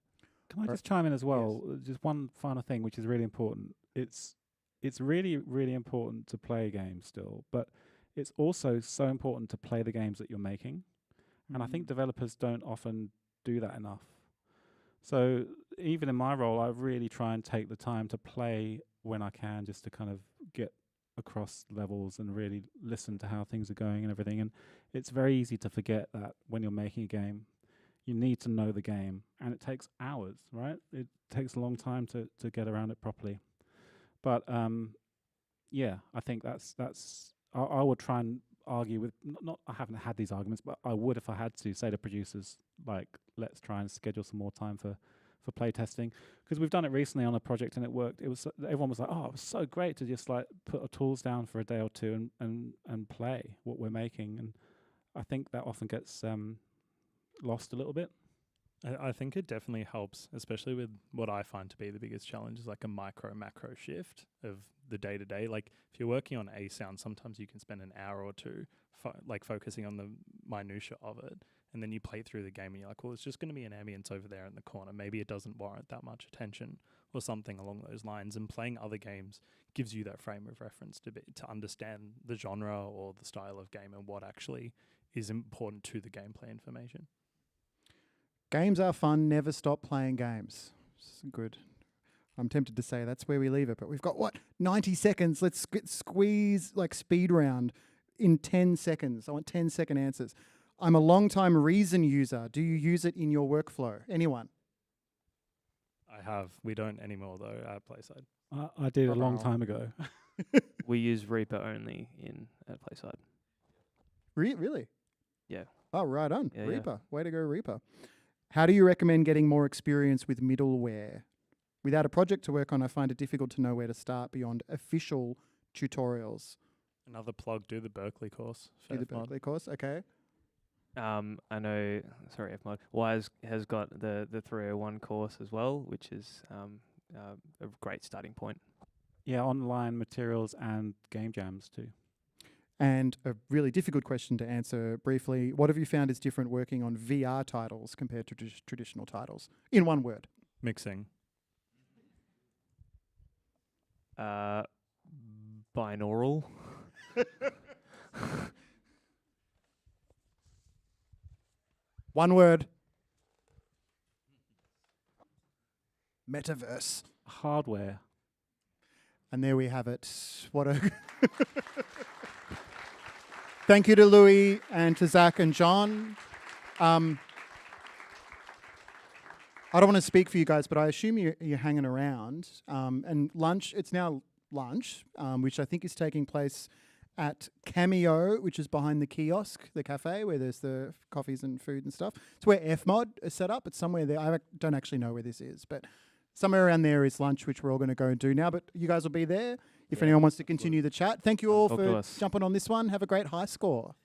Can I just chime in as well? Yes. Just one final thing, which is really important. It's really, really important to play games still, but it's also so important to play the games that you're making. And I think developers don't often do that enough. So even in my role, I really try and take the time to play when I can, just to kind of get across levels and really listen to how things are going and everything. And it's very easy to forget that when you're making a game, you need to know the game, and it takes hours, right? It takes a long time to get around it properly. But I think that's I would try and argue with not I haven't had these arguments, but I would if I had to say to producers, like, let's try and schedule some more time for play testing, because we've done it recently on a project and it worked. It was everyone was like, oh, it was so great to just like put our tools down for a day or two and play what we're making. And I think that often gets lost a little bit. I think it definitely helps, especially with what I find to be the biggest challenge is like a macro shift of the day to day. Like if you're working on a sound, sometimes you can spend an hour or two focusing on the minutia of it. And then you play through the game and you're like, well, it's just going to be an ambience over there in the corner. Maybe it doesn't warrant that much attention or something along those lines. And playing other games gives you that frame of reference to understand the genre or the style of game and what actually is important to the gameplay information. Games are fun. Never stop playing games. It's good. I'm tempted to say that's where we leave it, but we've got 90 seconds. Let's squeeze like speed round in 10 seconds. I want 10-second answers. I'm a long-time Reason user. Do you use it in your workflow? Anyone? I have. We don't anymore though at Playside. I did a long time ago. We use Reaper only at Playside. Really? Yeah. Oh, right on. Yeah, Reaper. Way to go, Reaper. How do you recommend getting more experience with middleware? Without a project to work on, I find it difficult to know where to start beyond official tutorials. Another plug, do the Berkeley course. Do the Berkeley course, okay. I know, sorry, FMod, Wise has got the 301 course as well, which is a great starting point. Yeah, online materials and game jams too. And a really difficult question to answer briefly. What have you found is different working on VR titles compared to traditional titles? In one word. Mixing. Binaural. One word. Metaverse. Hardware. And there we have it. What a... Thank you to Louis and to Zach and John. I don't want to speak for you guys, but I assume you're hanging around. And lunch, it's now lunch, which I think is taking place at Cameo, which is behind the kiosk, the cafe, where there's the coffees and food and stuff. It's where FMod is set up. It's somewhere there. I don't actually know where this is, but somewhere around there is lunch, which we're all going to go and do now. But you guys will be there if anyone wants to continue the chat. Thank you all for jumping on this one. Have a great high score.